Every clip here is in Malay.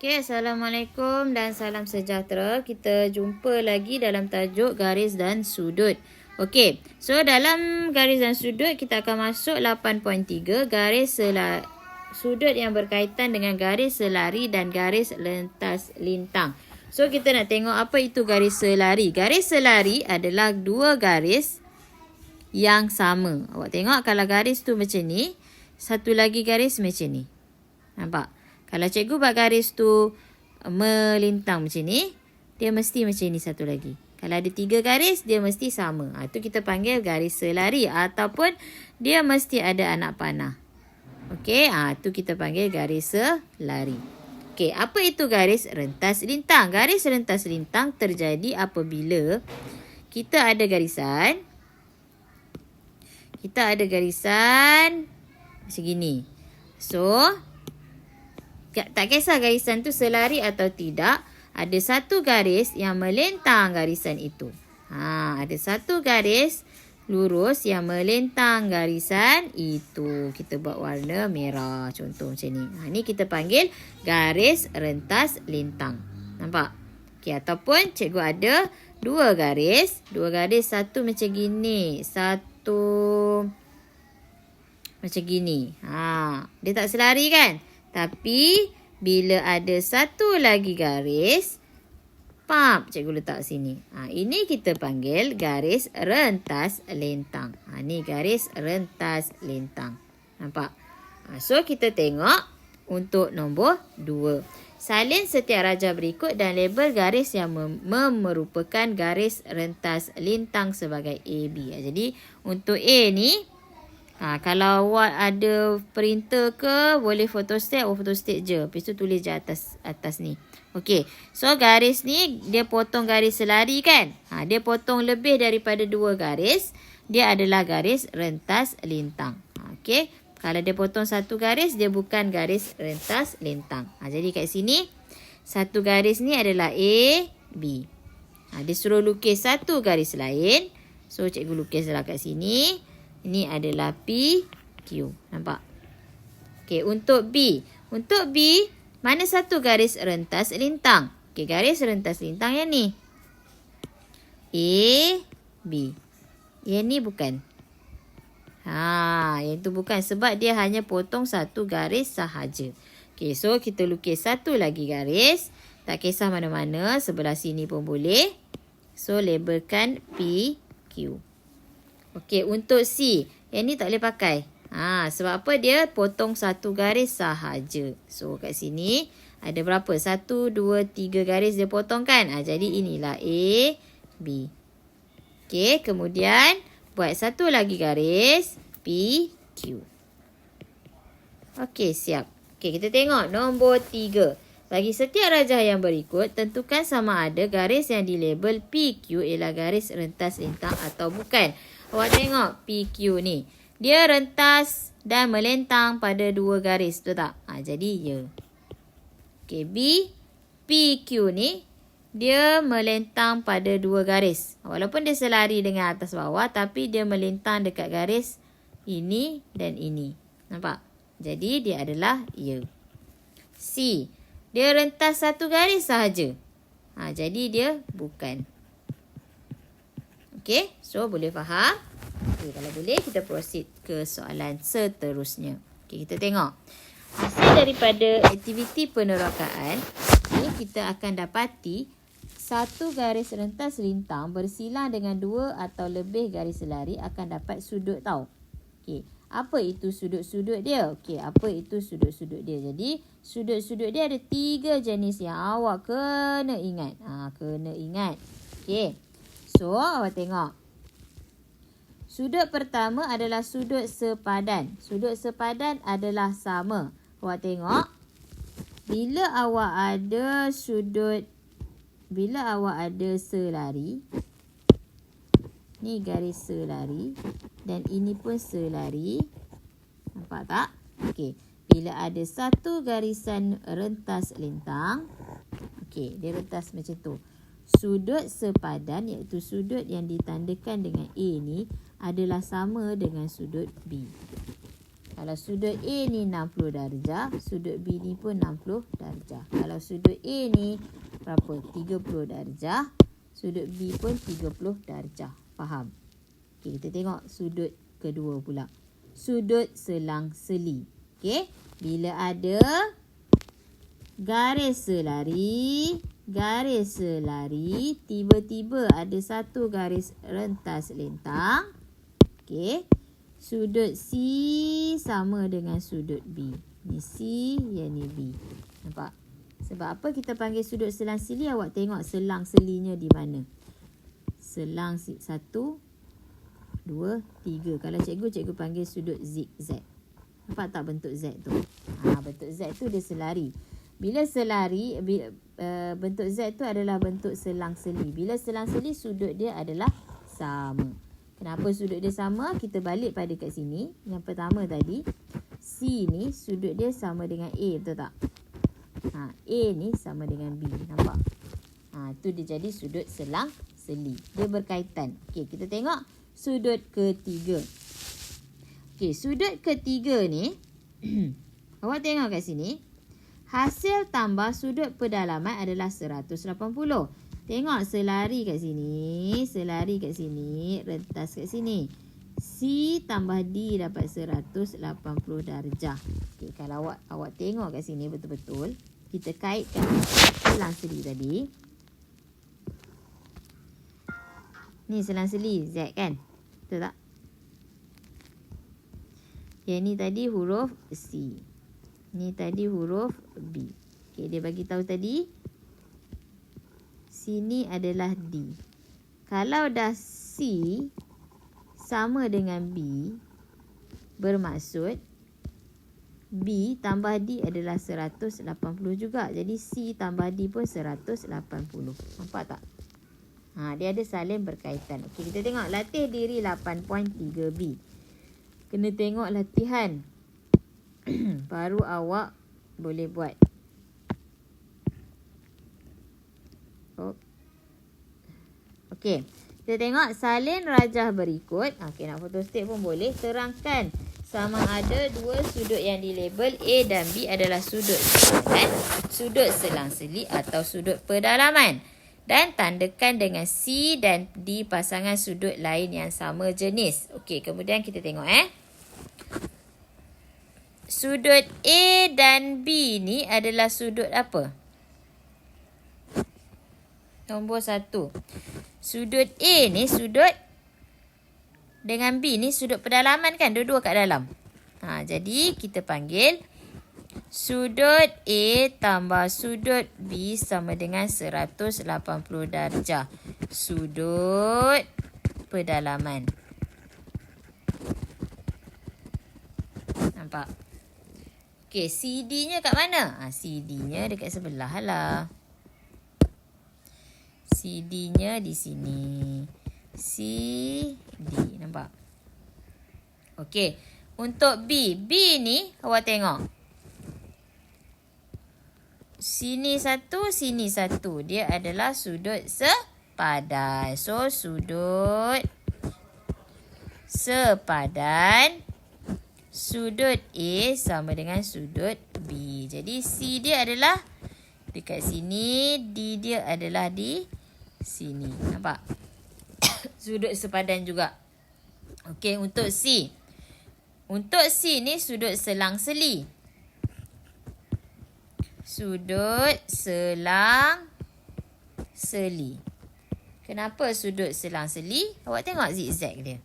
Okay, Assalamualaikum dan salam sejahtera. Kita jumpa lagi dalam tajuk garis dan sudut. Okay, so dalam garis dan sudut kita akan masuk 8.3 sudut yang berkaitan dengan garis selari dan garis lentas lintang. So kita nak tengok apa itu garis selari. Garis selari adalah dua garis yang sama. Awak tengok kalau garis tu macam ni, satu lagi garis macam ni. Nampak? Kalau cikgu buat garis tu melintang macam ni, dia mesti macam ni satu lagi. Kalau ada 3 garis, dia mesti sama. Itu kita panggil garis selari ataupun dia mesti ada anak panah. Okey, itu kita panggil garis selari. Okey, apa itu garis rentas lintang? Garis rentas lintang terjadi apabila kita ada garisan macam gini. So, tak kisah garisan tu selari atau tidak, ada satu garis yang melintang garisan itu. Ada satu garis lurus yang melintang garisan itu. Kita buat warna merah contoh macam ni. Ni kita panggil garis rentas lintang. Nampak? Okey, ataupun cikgu ada dua garis, satu macam gini, satu macam gini. Dia tak selari kan? Tapi, bila ada satu lagi garis, cikgu letak sini. Ini kita panggil garis rentas lintang. Ni garis rentas lintang. Nampak? So, kita tengok untuk nombor 2. Salin setiap raja berikut dan label garis yang merupakan garis rentas lintang sebagai AB. Jadi, untuk A ni, kalau awak ada printer ke, boleh photostat je. Lepas tu tulis je atas ni. Okey. So, garis ni, dia potong garis selari kan? Dia potong lebih daripada 2 garis. Dia adalah garis rentas lintang. Okey. Kalau dia potong satu garis, dia bukan garis rentas lintang. Jadi kat sini, satu garis ni adalah A, B. Dia suruh lukis satu garis lain. So, cikgu lukislah kat sini. Ini adalah P, Q. Nampak? Okey, untuk B. Untuk B, mana satu garis rentas lintang? Okey, garis rentas lintang yang ni. A, B. Yang ni bukan. Yang tu bukan sebab dia hanya potong satu garis sahaja. Okey, so kita lukis satu lagi garis. Tak kisah mana-mana, sebelah sini pun boleh. So, labelkan P, Q. Okey, untuk C. Yang ni tak boleh pakai. Sebab apa? Dia potong satu garis sahaja. So, kat sini ada berapa? 1, 2, 3 garis dia potong kan? Jadi, inilah A, B. Okey, kemudian buat satu lagi garis. P, Q. Okey, siap. Okey, kita tengok nombor 3. Bagi setiap rajah yang berikut, tentukan sama ada garis yang dilabel PQ ialah garis rentas lintang atau bukan. Awak tengok PQ ni. Dia rentas dan melintang pada 2 garis. Betul tak? Jadi ya. Okey, B. PQ ni. Dia melintang pada 2 garis. Walaupun dia selari dengan atas bawah. Tapi dia melintang dekat garis ini dan ini. Nampak? Jadi dia adalah ya. C. Dia rentas satu garis sahaja. Jadi dia bukan. Okey, so boleh faham? Okey, kalau boleh kita proceed ke soalan seterusnya. Okey, kita tengok. Hasil daripada aktiviti penerokaan, kita akan dapati satu garis rentas lintang bersilang dengan 2 atau lebih garis selari akan dapat sudut tau. Okey, apa itu sudut-sudut dia? Okey, apa itu sudut-sudut dia? Jadi, sudut-sudut dia ada 3 jenis yang awak kena ingat. Kena ingat. Okey. So, awak tengok. Sudut pertama adalah sudut sepadan. Sudut sepadan adalah sama. Awak tengok. Bila awak ada selari. Ni garis selari. Dan ini pun selari. Nampak tak? Okey. Bila ada satu garisan rentas lintang. Okey, dia rentas macam tu. Sudut sepadan iaitu sudut yang ditandakan dengan A ni adalah sama dengan sudut B. Kalau sudut A ni 60 darjah, sudut B ni pun 60 darjah. Kalau sudut A ni berapa? 30 darjah, sudut B pun 30 darjah. Faham? Okey, kita tengok sudut kedua pula. Sudut selang-seli. Okey, bila ada garis selari, tiba-tiba ada satu garis rentas lentang. Okey, sudut C sama dengan sudut B. Ni C, yang ni B. Nampak? Sebab apa kita panggil sudut selang-seli? Awak tengok selang-selinya di mana. Selang 1, 2, 3. Kalau cikgu panggil sudut zigzag. Nampak tak bentuk Z tu? Bentuk Z tu dia selari. Bila selari, bentuk Z tu adalah bentuk selang-seli. Bila selang-seli, sudut dia adalah sama. Kenapa sudut dia sama? Kita balik pada kat sini. Yang pertama tadi, C ni sudut dia sama dengan A, betul tak? A ni sama dengan B. Nampak? Tu dia jadi sudut selang-seli. Dia berkaitan. Okey, kita tengok sudut ketiga. Okey, sudut ketiga ni, awak tengok kat sini. Hasil tambah sudut pedalaman adalah 180. Tengok selari kat sini, rentas kat sini. C tambah D dapat 180 darjah. Okay, kalau awak tengok kat sini betul-betul, kita kaitkan selang-seli tadi. Ni selang-seli Z kan? Betul tak? Yang ni tadi huruf C. Ni tadi huruf B. Okay, dia bagi tahu tadi sini adalah D. Kalau dah C sama dengan B, bermaksud B tambah D adalah 180 juga. Jadi C tambah D pun 180. Nampak tak? Dia ada saling berkaitan. Okey, kita tengok latih diri 8.3B. Kena tengok latihan. Baru awak boleh buat. Okey, kita tengok salin rajah berikut. Okey, nak photostat pun boleh. Terangkan sama ada dua sudut yang dilabel A dan B adalah sudut sepadan, sudut selang-seli atau sudut pedalaman. Dan tandakan dengan C dan D pasangan sudut lain yang sama jenis. Okey, kemudian kita tengok sudut A dan B ni adalah sudut apa? Nombor 1. Sudut A ni sudut dengan B ni sudut pedalaman kan? Dua-dua kat dalam. Jadi kita panggil sudut A tambah sudut B sama dengan 180 darjah. Sudut pedalaman. Nampak? Okey, CD-nya kat mana? CD-nya dekat sebelah lah. CD-nya di sini. CD. Nampak? Okey. Untuk B. B ni awak tengok. Sini satu, sini satu. Dia adalah sudut sepadan. So, sudut sepadan. Sudut A sama dengan sudut B. Jadi C dia adalah dekat sini. D dia adalah di sini. Nampak? Sudut sepadan juga. Okey, untuk C. Untuk C ni sudut selang-seli. Sudut selang-seli. Kenapa sudut selang-seli? Awak tengok zigzag dia.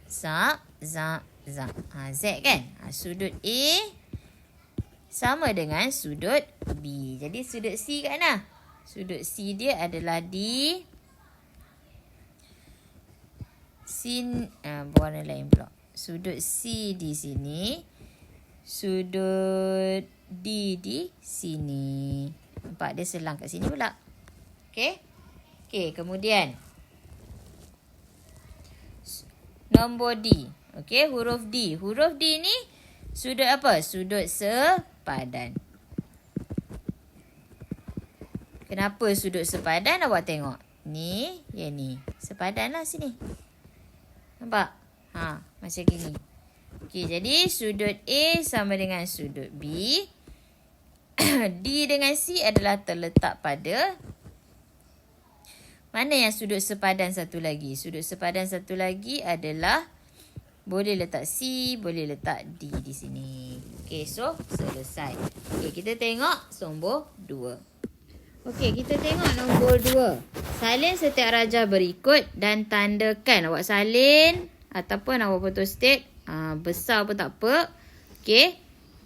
Zap, zap, zap. Z kan? Sudut A sama dengan sudut B. Jadi sudut C kat mana? Sudut C dia adalah di sini. Berwarna lain pula. Sudut C di sini. Sudut D di sini. Nampak dia selang kat sini pula. Okey? Okey, kemudian nombor D. Okey, huruf D. Huruf D ni sudut apa? Sudut sepadan. Kenapa sudut sepadan? Awak tengok. Ni, yang ni. Sepadan lah sini. Nampak? Macam gini. Okey, jadi sudut A sama dengan sudut B. D dengan C adalah terletak pada mana yang sudut sepadan satu lagi? Sudut sepadan satu lagi adalah boleh letak C, boleh letak D di sini. Okey, so selesai. Okey, kita tengok nombor 2. Okey, kita tengok nombor 2. Salin setiap rajah berikut dan tandakan. Awak salin ataupun awak photostat. Besar pun tak apa. Okey.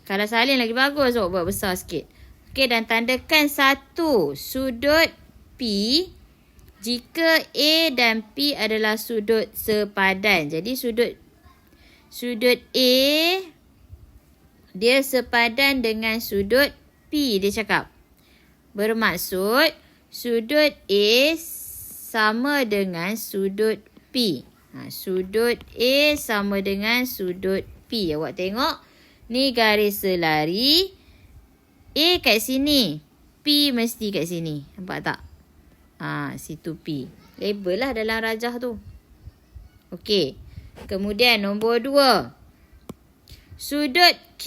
Kalau salin lagi bagus, awak buat besar sikit. Okey, dan tandakan satu sudut P jika A dan P adalah sudut sepadan. Jadi sudut A dia sepadan dengan sudut P, dia cakap. Bermaksud sudut A sama dengan sudut P. Sudut A sama dengan sudut P. Awak tengok, ni garis selari. A kat sini, P mesti kat sini. Nampak tak? Situ P. Label lah dalam rajah tu. Okey. Kemudian nombor 2. Sudut Q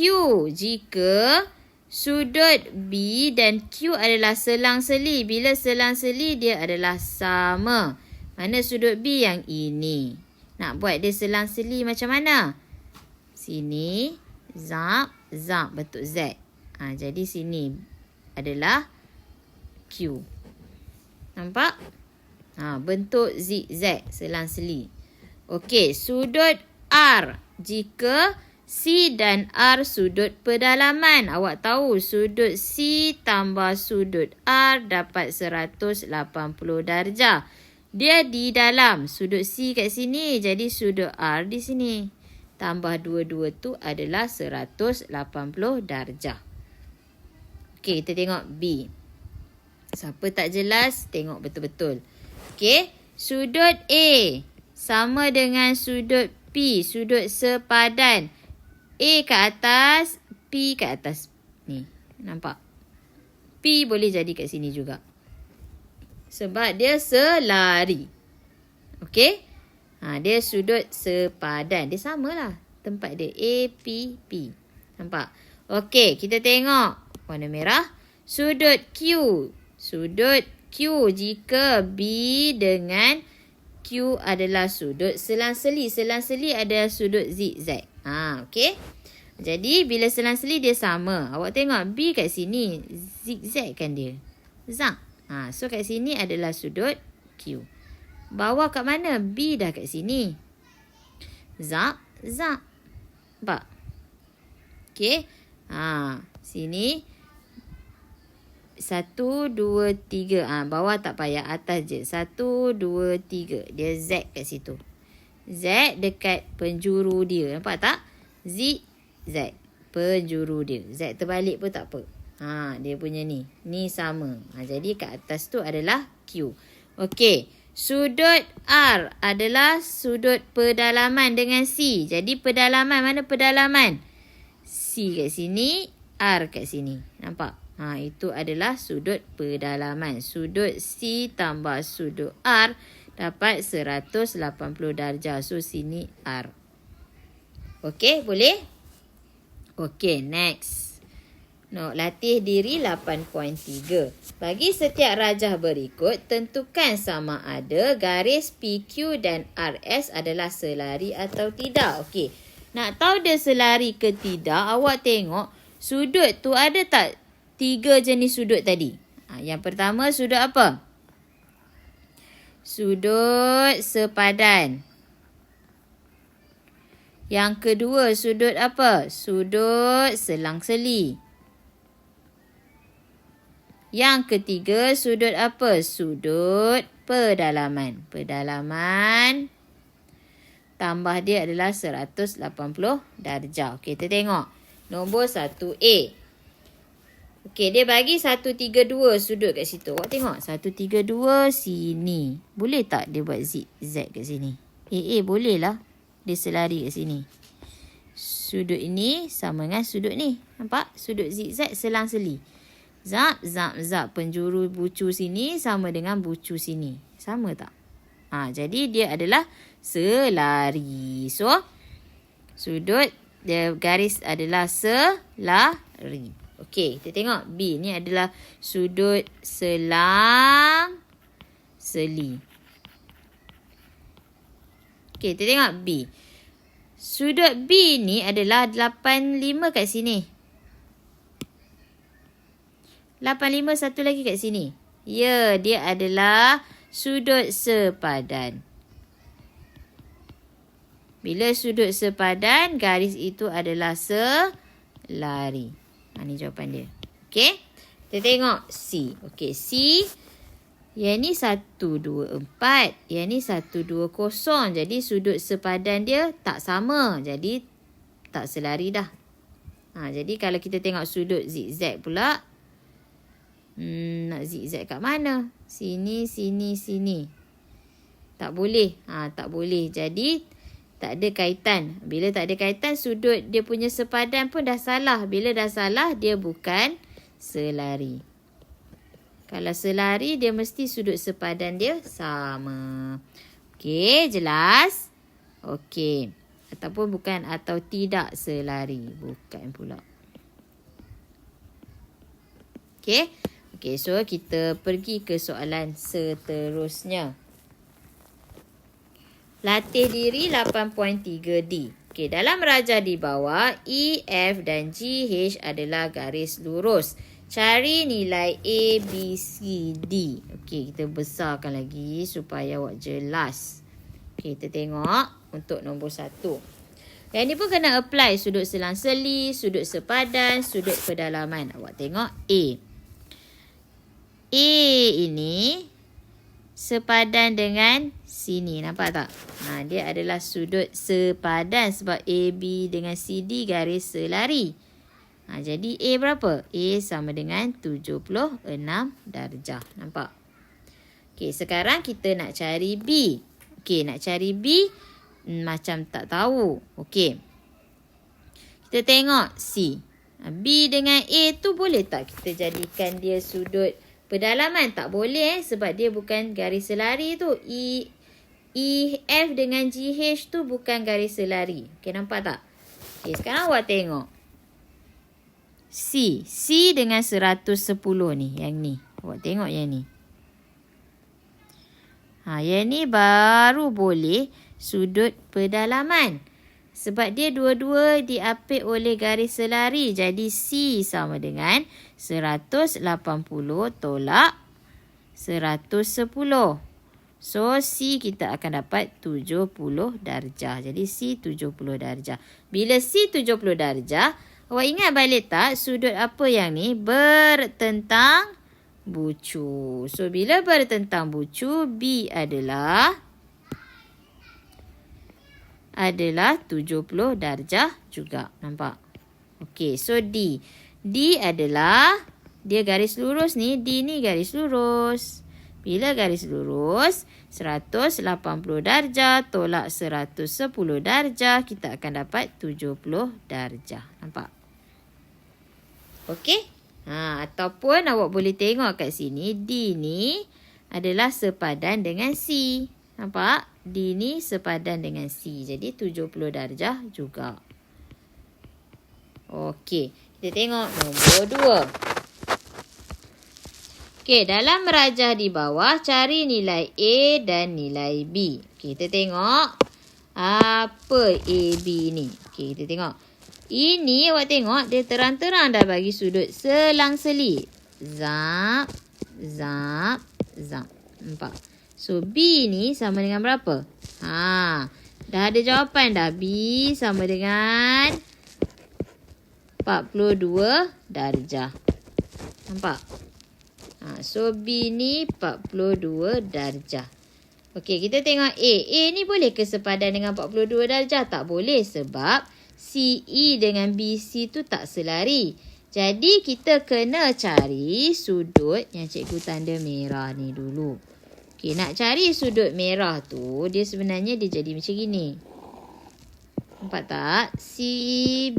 jika sudut B dan Q adalah selang-seli. Bila selang-seli dia adalah sama. Mana sudut B yang ini? Nak buat dia selang-seli macam mana? Sini. Zap. Bentuk Z. Jadi sini adalah Q. Nampak? Bentuk zigzag, selang-seli. Okey, sudut R. Jika C dan R sudut pedalaman. Awak tahu sudut C tambah sudut R dapat 180 darjah. Dia di dalam. Sudut C kat sini, jadi sudut R di sini. Tambah dua-dua tu adalah 180 darjah. Okey, kita tengok B. Siapa tak jelas, tengok betul-betul. Okey, sudut A sama dengan sudut P, sudut sepadan. A ke atas, P ke atas. Ni, nampak? P boleh jadi kat sini juga. Sebab dia selari. Okey? Dia sudut sepadan. Dia samalah tempat dia. A, P, P. Nampak? Okey, kita tengok. Warna merah. Sudut Q. Sudut Q jika B dengan Q adalah sudut selang-seli. Selang-seli adalah sudut zigzag. Okey. Jadi bila selang-seli dia sama. Awak tengok B kat sini. Zigzag kan dia. Zag. So kat sini adalah sudut Q. Bawah kat mana? B dah kat sini. Zag. Nampak? Okey. Sini. 1, 2, 3. Bawah tak payah. Atas je. 1, 2, 3. Dia Z kat situ. Z dekat penjuru dia. Nampak tak? Z. Penjuru dia. Z terbalik pun tak apa. Dia punya ni. Ni sama. Jadi kat atas tu adalah Q. Okey. Sudut R adalah sudut pedalaman dengan C. Jadi pedalaman. Mana pedalaman? C kat sini. R kat sini. Nampak? Itu adalah sudut pedalaman. Sudut C tambah sudut R dapat 180 darjah. So, sini R. Okey, boleh? Okey, next. Latih diri 8.3. Bagi setiap rajah berikut, tentukan sama ada garis PQ dan RS adalah selari atau tidak. Okey, nak tahu dia selari ke tidak, awak tengok sudut tu ada tak 3 jenis sudut tadi. Yang pertama sudut apa? Sudut sepadan. Yang kedua sudut apa? Sudut selang-seli. Yang ketiga sudut apa? Sudut pedalaman. Pedalaman tambah dia adalah 180 darjah. Okey, kita tengok. Nombor 1A. Okey, dia bagi 132 sudut kat situ. Awak tengok. 132 sini. Boleh tak dia buat zigzag kat sini? Boleh lah. Dia selari kat sini. Sudut ini sama dengan sudut ni. Nampak? Sudut zigzag selang-seli. Zap. Penjuru bucu sini sama dengan bucu sini. Sama tak? Jadi dia adalah selari. So, sudut garis adalah selari. Okey, kita tengok B ni adalah sudut selang seli. Okey, kita tengok B. Sudut B ni adalah 85 kat sini. 85 satu lagi kat sini. Ya, dia adalah sudut sepadan. Bila sudut sepadan, garis itu adalah selari. Ni jawapan dia. Okey. Kita tengok C. Okey, C. Yang ni 124. Yang ni 120. Jadi sudut sepadan dia tak sama. Jadi tak selari dah. Jadi kalau kita tengok sudut zigzag pula. Nak zigzag kat mana? Sini, sini, sini. Tak boleh. Tak boleh. Jadi tak ada kaitan. Bila tak ada kaitan, sudut dia punya sepadan pun dah salah. Bila dah salah, dia bukan selari. Kalau selari, dia mesti sudut sepadan dia sama. Okey, jelas? Okey. Ataupun bukan atau tidak selari. Bukan pula. Okey. Okey, so kita pergi ke soalan seterusnya. Latih diri 8.3D. Okey, dalam rajah di bawah, E, F dan G, H adalah garis lurus. Cari nilai A, B, C, D. Okey, kita besarkan lagi supaya awak jelas. Okey, kita tengok untuk nombor 1. Yang ni pun kena apply sudut selang seli, sudut sepadan, sudut pedalaman. Awak tengok A. A ini sepadan dengan sini. Nampak tak? Dia adalah sudut sepadan sebab AB dengan CD garis selari. Jadi A berapa? A sama dengan 76 darjah. Nampak? Okey, sekarang kita nak cari B. Okey, nak cari B macam tak tahu. Okey. Kita tengok C. B dengan A tu boleh tak kita jadikan dia sudut pedalaman? Tak boleh sebab dia bukan garis selari tu. E, F dengan GH tu bukan garis selari. Okey, nampak tak? Okey, sekarang awak tengok. C. C dengan 110 ni. Yang ni. Awak tengok yang ni. Yang ni baru boleh sudut pedalaman. Sebab dia dua-dua diapit oleh garis selari. Jadi C sama dengan 180 tolak 110. So, C kita akan dapat 70 darjah. Jadi, C 70 darjah. Bila C 70 darjah, awak ingat balik tak sudut apa yang ni? Bertentang bucu. So, bila bertentang bucu, B adalah 70 darjah juga. Nampak? Okey, so D. D adalah, dia garis lurus ni. D ni garis lurus. Bila garis lurus, 180 darjah tolak 110 darjah, kita akan dapat 70 darjah. Nampak? Okey? Ataupun awak boleh tengok kat sini, D ni adalah sepadan dengan C. Nampak? D ni sepadan dengan C. Jadi 70 darjah juga. Okey. Kita tengok nombor 2. Okey, dalam merajah di bawah, cari nilai A dan nilai B. Okey, kita tengok apa AB ni. Okey, kita tengok. Ini awak tengok, dia terang-terang dah bagi sudut selang seli. Zap, zap, zap. Nampak? So, B ni sama dengan berapa? Dah ada jawapan dah. B sama dengan 42 darjah. Nampak? So, B ni 42 darjah. Okey, kita tengok A. A ni boleh ke sepadan dengan 42 darjah? Tak boleh sebab CE dengan BC tu tak selari. Jadi, kita kena cari sudut yang cikgu tanda merah ni dulu. Okey, nak cari sudut merah tu, dia sebenarnya dia jadi macam gini. Nampak tak? CBE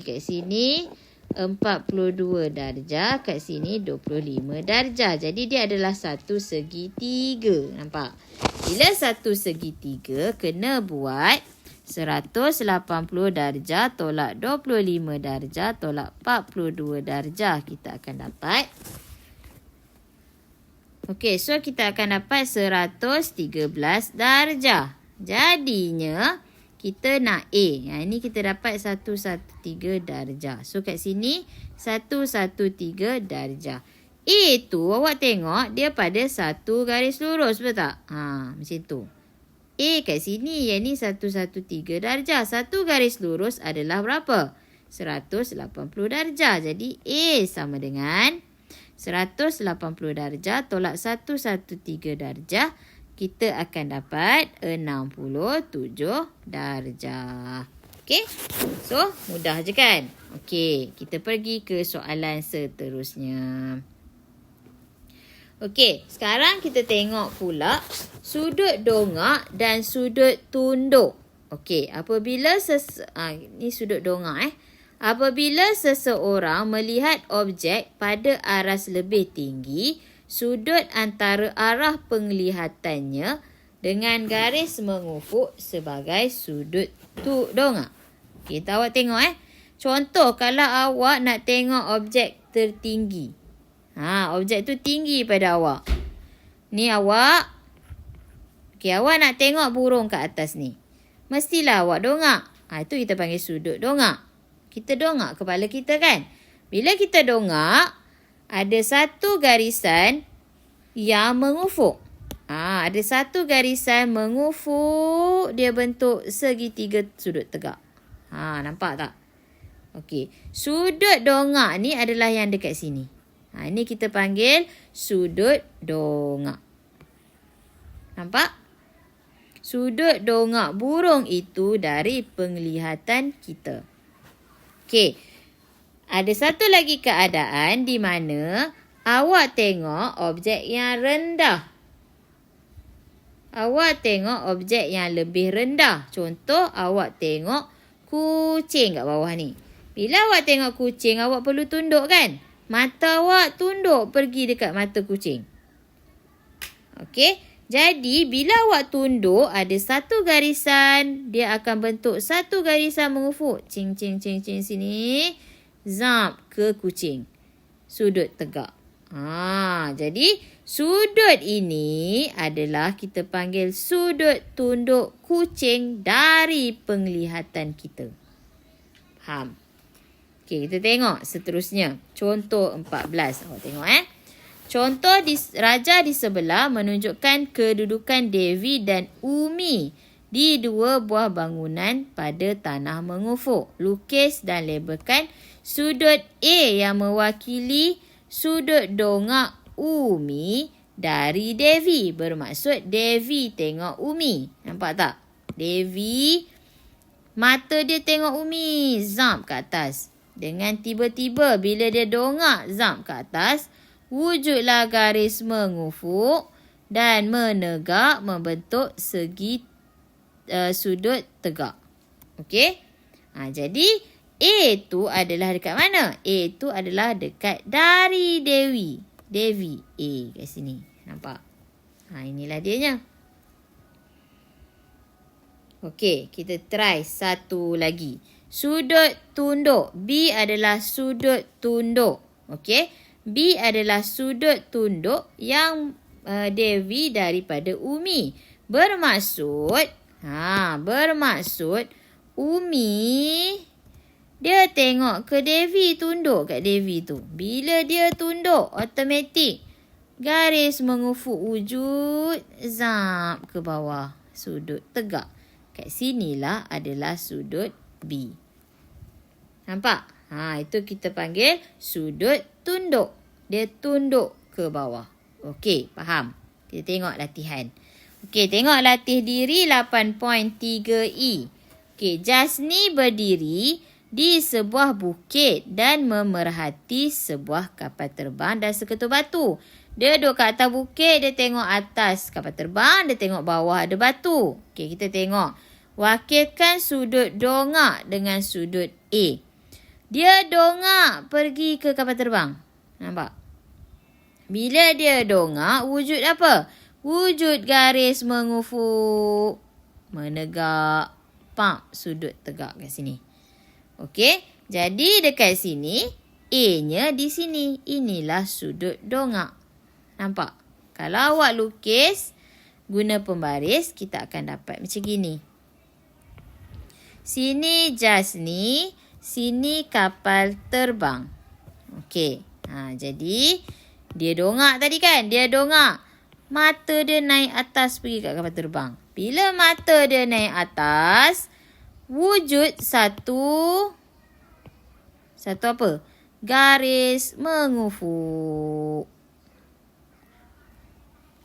kat sini 42 darjah, kat sini 25 darjah. Jadi dia adalah satu segitiga. Nampak? Bila satu segitiga, kena buat 180 darjah tolak 25 darjah tolak 42 darjah. Kita akan dapat. Okey, so kita akan dapat 113 darjah. Jadinya, kita nak A. Ini kita dapat 113 darjah. So, kat sini 113 darjah. A tu awak tengok dia pada satu garis lurus, betul tak? Macam tu. A kat sini, yang ni 113 darjah. Satu garis lurus adalah berapa? 180 darjah. Jadi, A sama dengan 180 darjah tolak 113 darjah. Kita akan dapat 67 darjah. Okey? So, mudah je kan? Okey, kita pergi ke soalan seterusnya. Okey, sekarang kita tengok pula sudut dongak dan sudut tunduk. Okey, apabila ni sudut dongak Apabila seseorang melihat objek pada aras lebih tinggi, sudut antara arah penglihatannya dengan garis mengufuk sebagai sudut dongak. Kita awak tengok Contoh kalau awak nak tengok objek tertinggi. Objek tu tinggi pada awak. Ni awak. Okey, awak nak tengok burung kat atas ni. Mestilah awak dongak. Itu kita panggil sudut dongak. Kita dongak kepala kita kan. Bila kita dongak, ada satu garisan yang mengufuk. Ada satu garisan mengufuk, dia bentuk segitiga sudut tegak. Nampak tak? Okey. Sudut dongak ni adalah yang dekat sini. Ini kita panggil sudut dongak. Nampak? Sudut dongak burung itu dari penglihatan kita. Okey. Ada satu lagi keadaan di mana awak tengok objek yang rendah. Awak tengok objek yang lebih rendah. Contoh, awak tengok kucing kat bawah ni. Bila awak tengok kucing, awak perlu tunduk kan? Mata awak tunduk pergi dekat mata kucing. Okey. Jadi, bila awak tunduk, ada satu garisan. Dia akan bentuk satu garisan mengufuk. Cing, cing, cing, cing sini. Zap ke kucing. Sudut tegak. Jadi, sudut ini adalah kita panggil sudut tunduk kucing dari penglihatan kita. Faham? Okey, kita tengok seterusnya. Contoh 14. Awak tengok Contoh raja di sebelah menunjukkan kedudukan Devi dan Umi di dua buah bangunan pada tanah mengufuk. Lukis dan labelkan sudut A yang mewakili sudut dongak Umi dari Devi. Bermaksud Devi tengok Umi. Nampak tak? Devi, mata dia tengok Umi. Zap ke atas. Dengan tiba-tiba bila dia dongak zap ke atas, wujudlah garis mengufuk dan menegak membentuk segi sudut tegak. Okey? Jadi, A tu adalah dekat mana? A tu adalah dekat dari Devi. Devi A kat sini. Nampak? Inilah dianya. Okey, kita try satu lagi. Sudut tunduk. B adalah sudut tunduk. Okey? B adalah sudut tunduk yang Devi daripada Umi. Bermaksud Umi dia tengok ke Devi, tunduk kat Devi tu. Bila dia tunduk, automatik garis mengufuk wujud zap ke bawah. Sudut tegak. Kat sinilah adalah sudut B. Nampak? Itu kita panggil sudut tunduk. Dia tunduk ke bawah. Okey, faham? Kita tengok latihan. Okey, tengok latih diri 8.3E. Okey, Jasni berdiri di sebuah bukit dan memerhati sebuah kapal terbang dan seketul batu. Dia duduk kat atas bukit, dia tengok atas kapal terbang, dia tengok bawah ada batu. Okey, kita tengok. Wakilkan sudut dongak dengan sudut A. Dia dongak pergi ke kapal terbang. Nampak? Bila dia dongak, wujud apa? Wujud garis mengufuk, menegak. Pam, sudut tegak kat sini. Okey, jadi dekat sini, A-nya di sini. Inilah sudut dongak. Nampak? Kalau awak lukis guna pembaris, kita akan dapat macam gini. Sini Jasni, sini kapal terbang. Okey. Jadi, dia dongak tadi kan? Dia dongak. Mata dia naik atas pergi kat kapal terbang. Bila mata dia naik atas, wujud satu apa? Garis mengufuk.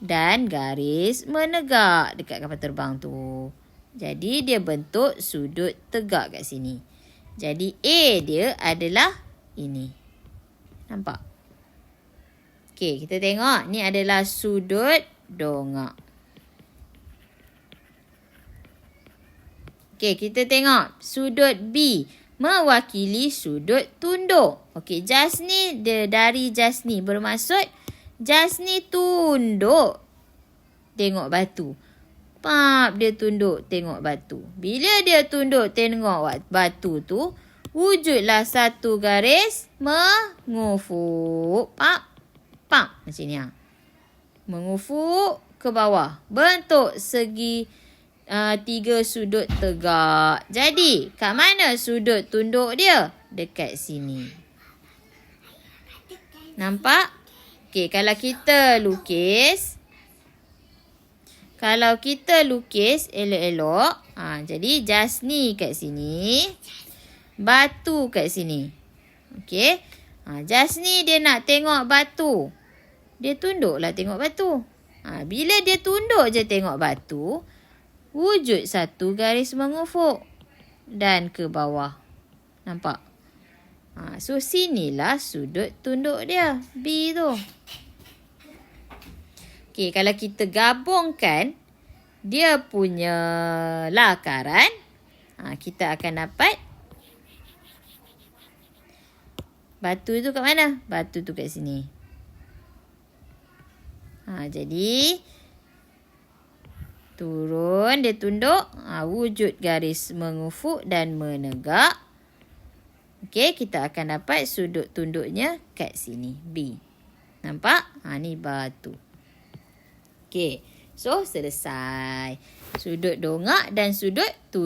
Dan garis menegak dekat kapal terbang tu. Jadi, dia bentuk sudut tegak kat sini. Jadi, A dia adalah ini. Nampak? Okey, kita tengok. Ni adalah sudut dongak. Okey, kita tengok. Sudut B mewakili sudut tunduk. Okey, Jasni, dari Jasni bermaksud Jasni tunduk tengok batu. Pap, dia tunduk tengok batu. Bila dia tunduk tengok batu tu, wujudlah satu garis mengufuk. Pap, pap. Macam ni. Mengufuk ke bawah. Bentuk segi 3 sudut tegak. Jadi, kat mana sudut tunduk dia? Dekat sini. Nampak? Okey, kalau kita lukis elok-elok. Jadi Jasni kat sini. Batu kat sini. Okey. Jasni dia nak tengok batu. Dia tunduklah tengok batu. Bila dia tunduk je tengok batu, wujud satu garis mengufuk. Dan ke bawah. Nampak? So, sinilah sudut tunduk dia. B tu. Okey, kalau kita gabungkan dia punya lakaran, kita akan dapat batu tu kat mana? Batu tu kat sini. Jadi, turun, dia tunduk. Wujud garis mengufuk dan menegak. Okey, kita akan dapat sudut tunduknya kat sini. B. Nampak? Ni batu. Okey. So, selesai. Sudut dongak dan sudut tunduk.